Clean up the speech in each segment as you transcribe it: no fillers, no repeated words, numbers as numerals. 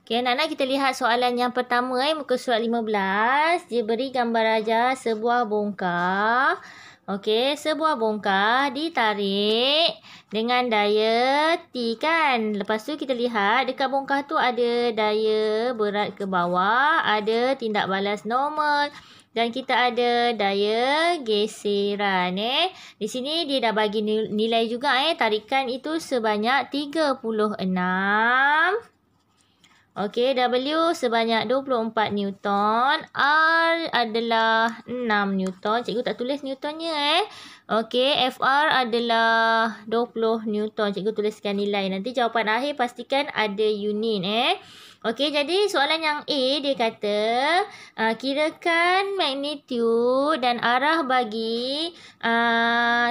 Okey, anak-anak kita lihat soalan yang pertama muka surat 15. Dia beri gambar raja sebuah bongkar. Okey, sebuah bongkar ditarik dengan daya T kan. Lepas tu kita lihat dekat bongkar tu ada daya berat ke bawah, ada tindak balas normal dan kita ada daya geseran Di sini dia dah bagi nilai juga tarikan itu sebanyak 36. Okey, W sebanyak 24 Newton. R adalah 6 Newton. Cikgu tak tulis Newtonnya Okey, FR adalah 20 Newton. Cikgu tuliskan nilai. Nanti jawapan akhir pastikan ada unit Okey, jadi soalan yang A dia kata kirakan magnitude dan arah bagi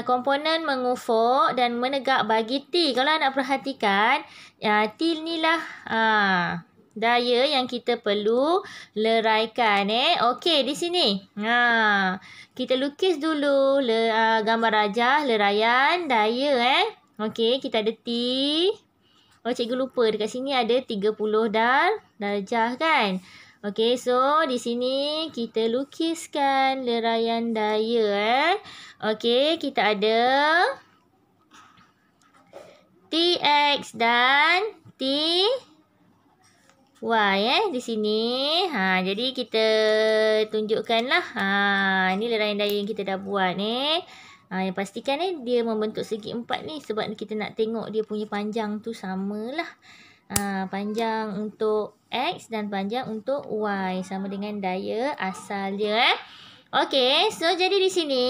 komponen mengufuk dan menegak bagi T. Kalau nak perhatikan, T ni lah daya yang kita perlu leraikan Okey, di sini. Kita lukis dulu gambar rajah leraian daya Okey, kita ada T. Oh, cikgu lupa dekat sini ada 30 darjah kan. Okey, so di sini kita lukiskan leraian daya Okey, kita ada TX dan TY di sini. Jadi kita tunjukkanlah. Ini leraian daya yang kita dah buat yang pastikan dia membentuk segi 4 ni sebab kita nak tengok dia punya panjang tu samalah. Panjang untuk X dan panjang untuk Y sama dengan daya asal dia Okey, so jadi di sini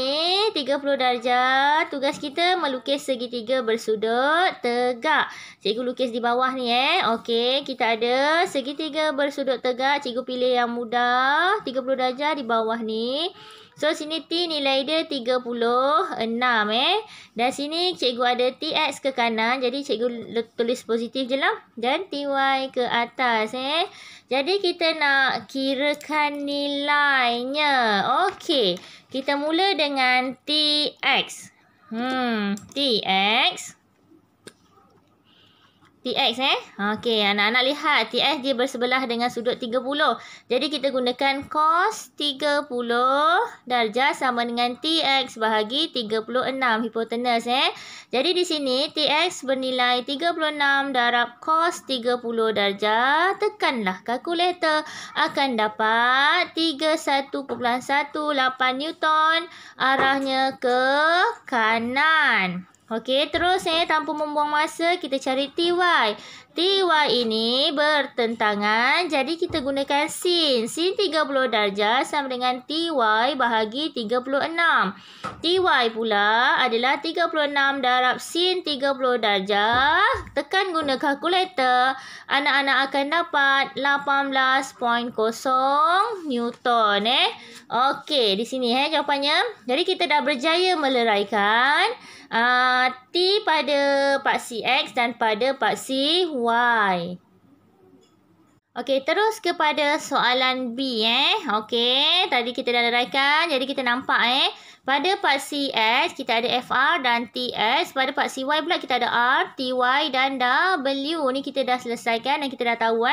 30 darjah. Tugas kita melukis segitiga bersudut tegak. Cikgu lukis di bawah ni Okey, kita ada segitiga bersudut tegak. Cikgu pilih yang mudah, 30 darjah di bawah ni. So sini T nilai dia 36 Dan sini cikgu ada TX ke kanan. Jadi cikgu tulis positif je lah. Dan TY ke atas Jadi kita nak kirakan nilainya. Okey, kita mula dengan TX. TX Okey, anak-anak lihat TX dia bersebelah dengan sudut 30. Jadi kita gunakan cos 30 darjah sama dengan TX bahagi 36 hipotenus Jadi di sini TX bernilai 36 darab cos 30 darjah. Tekanlah kalkulator, akan dapat 31.18 Newton. Arahnya ke kanan. Okey, terus tanpa membuang masa kita cari TY. TY ini bertentangan, jadi kita gunakan sin. Sin 30 darjah sama dengan TY bahagi 36. TY pula adalah 36 darab sin 30 darjah. Tekan guna kalkulator, anak-anak akan dapat 18.0 Newton Okey, di sini jawapannya. Jadi kita dah berjaya meleraikan T pada paksi X dan pada paksi Y. Okey, terus kepada soalan B Okey, tadi kita dah leraikan. Jadi kita nampak pada paksi X kita ada FR dan TS. Pada paksi Y pula kita ada R, TY dan W. Ni kita dah selesaikan dan kita dah tahu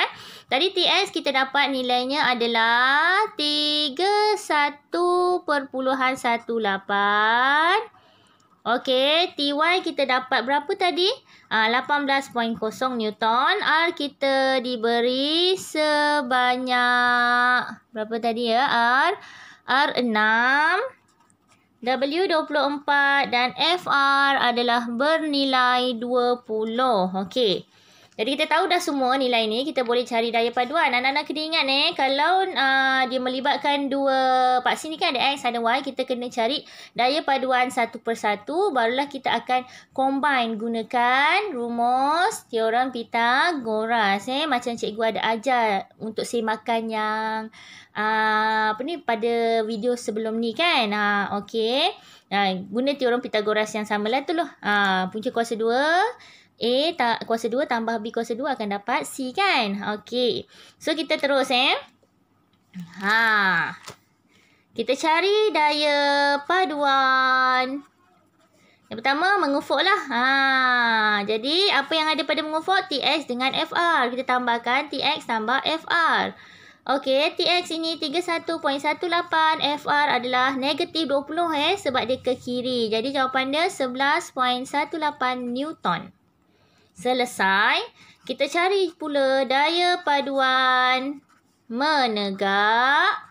Tadi TS kita dapat nilainya adalah 31.18. Okey, TY kita dapat berapa tadi? 18.0 Newton. R kita diberi sebanyak berapa tadi R 6. W 24 dan FR adalah bernilai 20. Okey. Jadi kita tahu dah semua nilai ni, kita boleh cari daya paduan. Anak-anak kena ingat kalau dia melibatkan dua paksi ni kan ada X ada Y, kita kena cari daya paduan satu persatu, barulah kita akan combine gunakan rumus teorem Pythagoras macam cikgu ada ajar untuk semakan yang pada video sebelum ni kan. Okey. Guna teorem Pythagoras yang samalah tu loh. Punca kuasa 2 A kuasa 2 tambah B kuasa 2 akan dapat C kan. Okey. So kita terus Kita cari daya paduan Yang pertama, mengufuk lah. Jadi, apa yang ada pada mengufuk? TX dengan FR. Kita tambahkan TX tambah FR. Okey, TX ini 31.18. FR adalah negatif 20 sebab dia ke kiri. Jadi, jawapan dia 11.18 Newton. Selesai. Kita cari pula daya paduan menegak.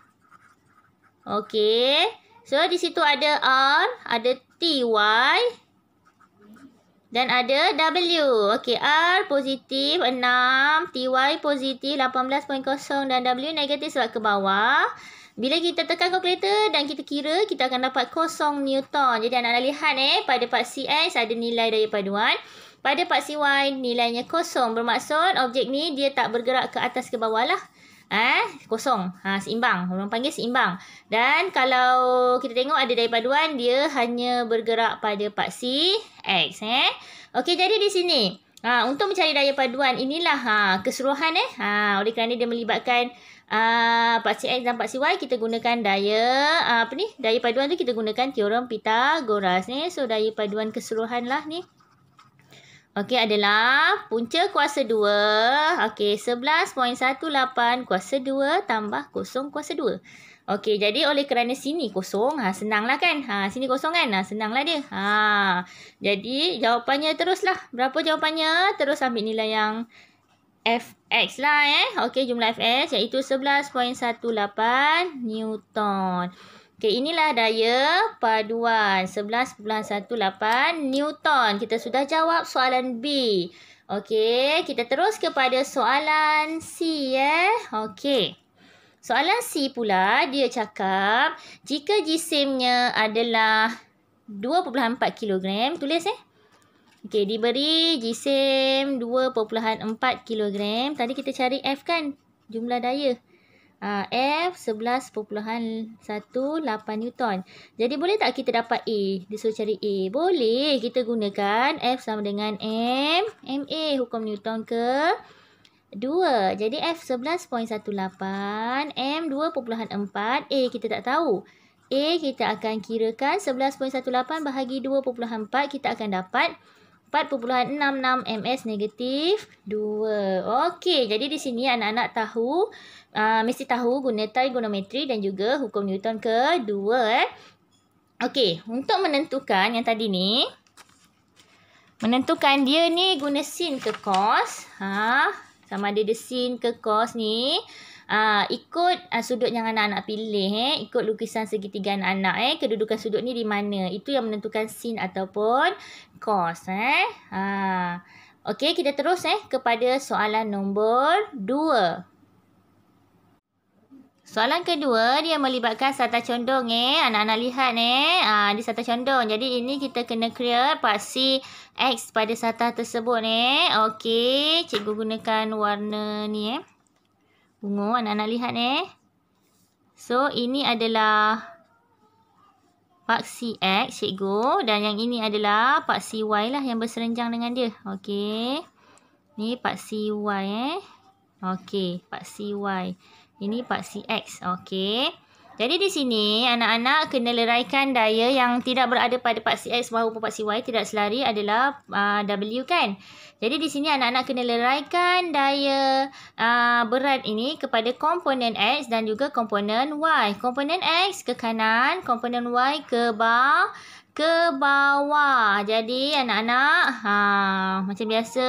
Okey. So, di situ ada R, ada TY dan ada W. Okey, R positif 6, TY positif 18.0 dan W negatif sebab ke bawah. Bila kita tekan kalkulator dan kita kira, kita akan dapat 0 Newton. Jadi anak-anak lihat pada part CX ada nilai daya paduan. Pada part CY nilainya 0. Bermaksud objek ni dia tak bergerak ke atas ke bawah lah. Kosong. Seimbang. Orang panggil seimbang. Dan kalau kita tengok ada daya paduan, dia hanya bergerak pada part CX. Okey, jadi di sini. Untuk mencari daya paduan, inilah keseluruhan. Oleh kerana dia melibatkan part CX dan part CY, kita gunakan daya paduan tu kita gunakan teorem Pythagoras. So, daya paduan keseluruhan lah ni. Okey, adalah punca kuasa 2. Okey, 11.18 kuasa 2 tambah kosong kuasa 2. Okey, jadi oleh kerana sini kosong, senanglah kan? Sini kosong kan? Senanglah dia. Jadi, jawapannya teruslah. Berapa jawapannya? Terus ambil nilai yang Fx lah Okey, jumlah Fx iaitu 11.18 Newton. Okey, inilah daya paduan 11.18 Newton. Kita sudah jawab soalan B. Okey, kita terus kepada soalan C Okey. Soalan C pula dia cakap jika jisimnya adalah 2.4 kg, tulis Okey, diberi jisim 2.4 kg. Tadi kita cari F kan? Jumlah daya. F 11.18 Newton. Jadi boleh tak kita dapat A? Dia suruh cari A. Boleh. Kita gunakan F sama dengan M. MA. Hukum Newton ke 2. Jadi F 11.18. M 2.4. A kita tak tahu. A kita akan kirakan 11.18 bahagi 2.4. Kita akan dapat 4.66 ms negatif 2. Okey, jadi di sini anak-anak tahu, mesti tahu guna trigonometri dan juga hukum Newton kedua. Okey, untuk menentukan yang tadi ni, menentukan dia ni guna sin ke cos. Sama ada dia sin ke cos ni. Ikut sudut yang anak-anak pilih. Ikut lukisan segitiga anak-anak. Kedudukan sudut ni di mana. Itu yang menentukan sin ataupun cos. Okey, kita terus kepada soalan nombor 2. Soalan kedua, dia melibatkan sata condong. Anak-anak lihat di sata condong. Jadi ini kita kena create paksi X pada sata tersebut. Okey, cikgu gunakan warna ni ungu, anak-anak lihat So, ini adalah paksi X, cikgu. Dan yang ini adalah paksi Y lah yang berserenjang dengan dia. Okey. Ni paksi Y Okey, paksi Y. Ini paksi X. Okey. Jadi di sini anak-anak kena leraikan daya yang tidak berada pada paksi X maupun paksi Y, tidak selari adalah W kan. Jadi di sini anak-anak kena leraikan daya berat ini kepada komponen X dan juga komponen Y. Komponen X ke kanan, komponen Y ke bawah. Jadi anak-anak macam biasa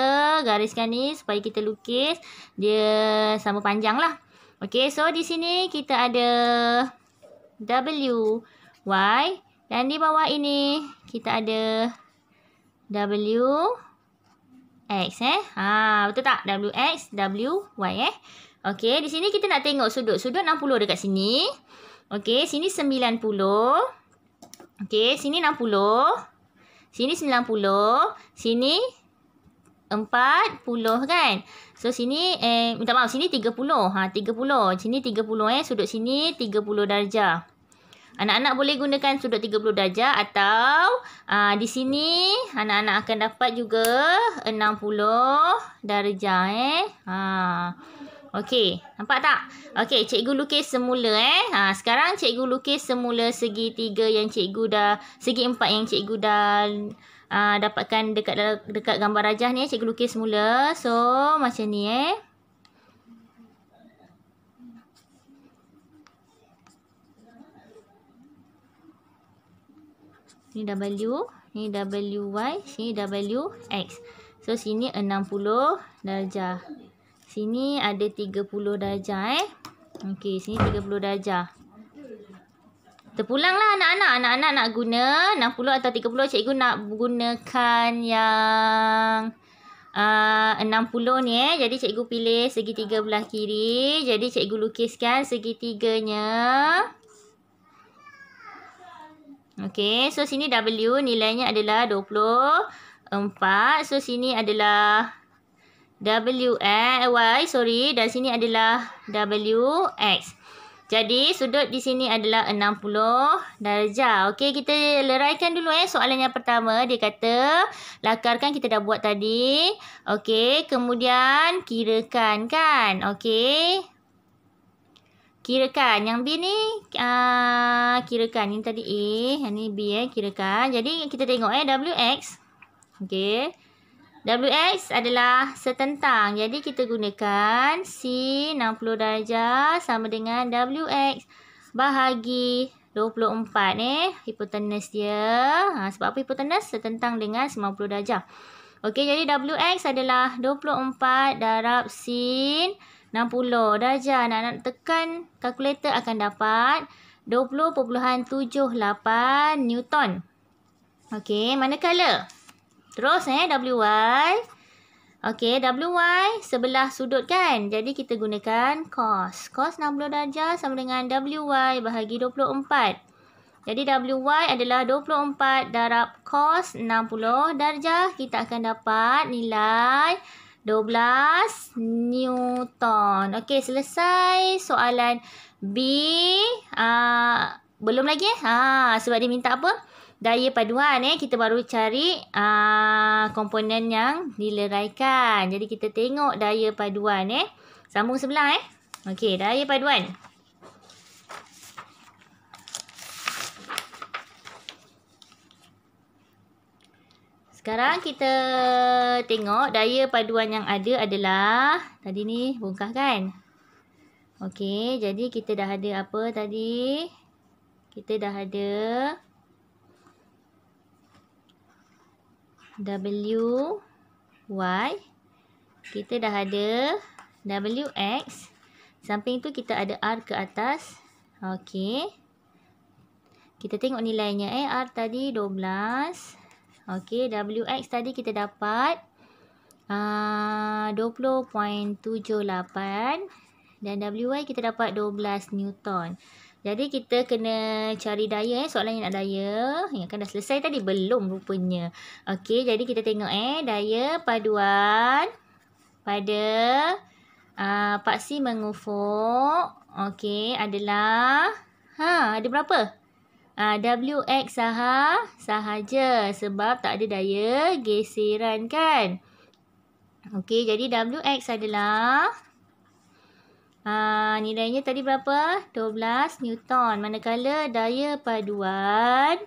gariskan ni supaya kita lukis dia sama panjang lah. Okey, so di sini kita ada W, Y dan di bawah ini kita ada W, X betul tak? W, X, W, Y Okey, di sini kita nak tengok sudut. Sudut 60 dekat sini. Okey, sini 90. Okey, sini 60. Sini 90. Sini 40 kan. So sini minta maaf, sini 30. 30. Sini 30 sudut sini 30 darjah. Anak-anak boleh gunakan sudut 30 darjah atau di sini anak-anak akan dapat juga 60 darjah Okey, nampak tak? Okey, cikgu lukis semula sekarang cikgu lukis semula segitiga yang cikgu dah, segi empat yang cikgu dah dapatkan dekat gambar rajah ni. Cikgu lukis semula. So, macam ni Ni W, ni WY, sini WX. So, sini 60 darjah. Sini ada 30 darjah Okey, sini 30 darjah. Terpulanglah anak-anak. Anak-anak nak guna 60 atau 30. Cikgu nak gunakan yang 60 ni Jadi cikgu pilih segitiga belah kiri. Jadi cikgu lukiskan segitiganya. Okey, so sini W nilainya adalah 24. So sini adalah Y, dan sini adalah WX. Jadi sudut di sini adalah 60 darjah. Okey, kita leraikan dulu soalan yang pertama. Dia kata lakarkan, kita dah buat tadi. Okey, kemudian kirakan kan. Okey. Kirakan. Yang B ni kirakan. Ini tadi A, yang ni B kirakan. Jadi kita tengok WX. Okey. WX adalah setentang. Jadi kita gunakan C 60 darjah sama dengan WX bahagi 24 hipotenus dia. Sebab apa hipotenus? Setentang dengan 90 darjah. Okey, jadi WX adalah 24 darab sin 60 darjah. Nak tekan kalkulator akan dapat 20.78 Newton. Okey, manakala terus WY. Okey, WY sebelah sudut kan. Jadi kita gunakan cos. Cos 60 darjah sama dengan WY bahagi 24. Jadi WY adalah 24 darab cos 60 darjah. Kita akan dapat nilai 12 Newton. Okey, selesai soalan B. Belum lagi sebab dia minta apa? Daya paduan kita baru cari komponen yang dileraikan. Jadi kita tengok daya paduan Sambung sebelah Okey, daya paduan. Sekarang kita tengok daya paduan yang ada adalah tadi ni bongkah kan. Okey, jadi kita dah ada apa tadi? Kita dah ada WY, kita dah ada WX, samping tu kita ada R ke atas. Okey, kita tengok nilainya R tadi 12. Okey, WX tadi kita dapat 20.78 dan WY kita dapat 12 Newton. Jadi kita kena cari daya soalan yang nak daya. Ingatkan dah selesai tadi? Belum rupanya. Okey, jadi kita tengok daya paduan pada paksi mengufuk. Okey, adalah ada berapa? WX sahaja sebab tak ada daya geseran kan. Okey, jadi WX adalah nilainya tadi berapa? 12 Newton. Manakala daya paduan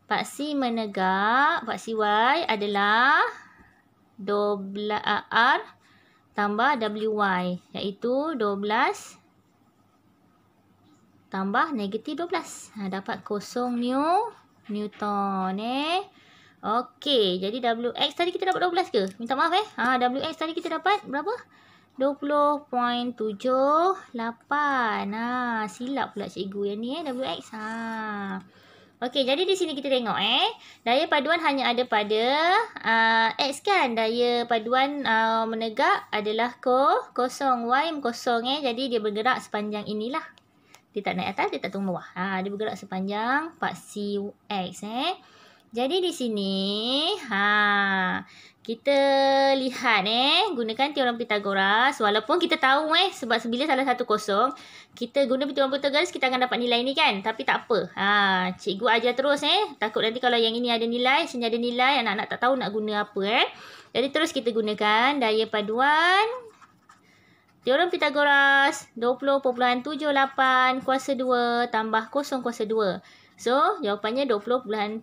paksi menegak, paksi Y adalah 12 R tambah WY, iaitu 12 tambah negatif 12. Dapat 0 Newton Okey, jadi WX tadi kita dapat 12 ke? Minta maaf WX tadi kita dapat berapa? 20.78. Silap pula cikgu yang ni WX. Okey, jadi di sini kita tengok daya paduan hanya ada pada X kan. Daya paduan menegak adalah kosong. Y kosong jadi dia bergerak sepanjang inilah. Dia tak naik atas, dia tak turun bawah. Dia bergerak sepanjang paksi X Jadi di sini kita lihat gunakan teorem Pythagoras. Walaupun kita tahu sebab bila salah satu kosong, kita guna teorem Pythagoras, kita akan dapat nilai ni kan. Tapi tak apa. Cikgu ajar terus Takut nanti kalau yang ini ada nilai, sini ada nilai, anak-anak tak tahu nak guna apa Jadi terus kita gunakan daya paduan Teorem Pythagoras 20.78 kuasa 2 tambah 0 kuasa 2. So, jawapannya 20.78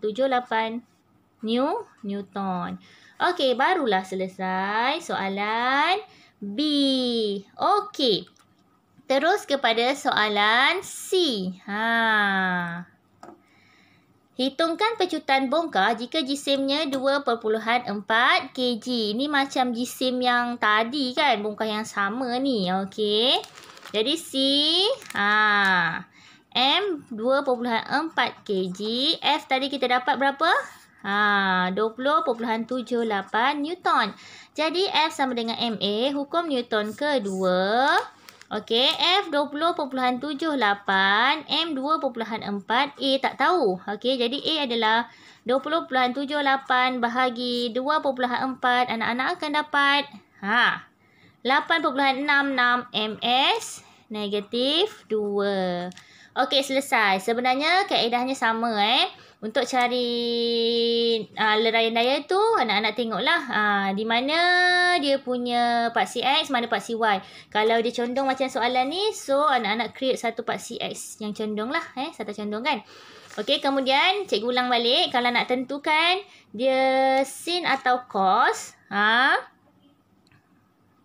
Newton. Okey, barulah selesai soalan B. Okey. Terus kepada soalan C. Hitungkan pecutan bongkar jika jisimnya 2.4 kg. Ini macam jisim yang tadi kan, bongkar yang sama ni. Okey. Jadi C, M 2.4 kg. F tadi kita dapat berapa? 20.78 Newton. Jadi F sama dengan MA, hukum Newton kedua. Okey, F 20.78, M 2.4, A tak tahu. Okey, jadi A adalah 20.78 bahagi 2.4. Anak-anak akan dapat 8.66 ms negatif 2. Okey, selesai. Sebenarnya kaedahnya sama Untuk cari leraian daya tu, anak-anak tengoklah di mana dia punya paksi X, mana paksi Y. Kalau dia condong macam soalan ni, so anak-anak create satu paksi X yang condong lah. Satu condong kan. Okey, kemudian cikgu ulang balik. Kalau nak tentukan dia sin atau cos.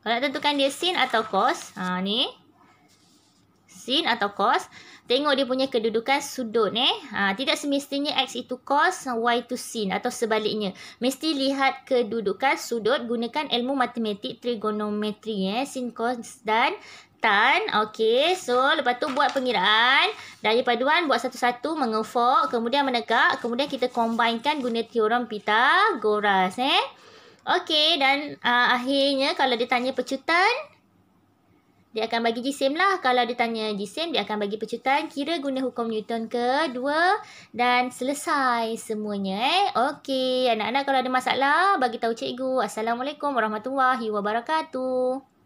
Kalau nak tentukan dia sin atau cos. Ni. Sin atau cos. Tengok dia punya kedudukan sudut Tidak semestinya X itu cos, Y itu sin atau sebaliknya. Mesti lihat kedudukan sudut, gunakan ilmu matematik trigonometri sin, cos dan tan. Okey, so lepas tu buat pengiraan. Daya paduan buat satu-satu, mengufuk, kemudian menegak, kemudian kita combinekan guna teorem Pythagoras Okey, dan akhirnya kalau dia tanya pecutan, dia akan bagi jisim lah. Kalau dia tanya jisim, dia akan bagi pecutan. Kira guna hukum Newton kedua. Dan selesai semuanya Okey, anak-anak kalau ada masalah, bagi tahu cikgu. Assalamualaikum warahmatullahi wabarakatuh.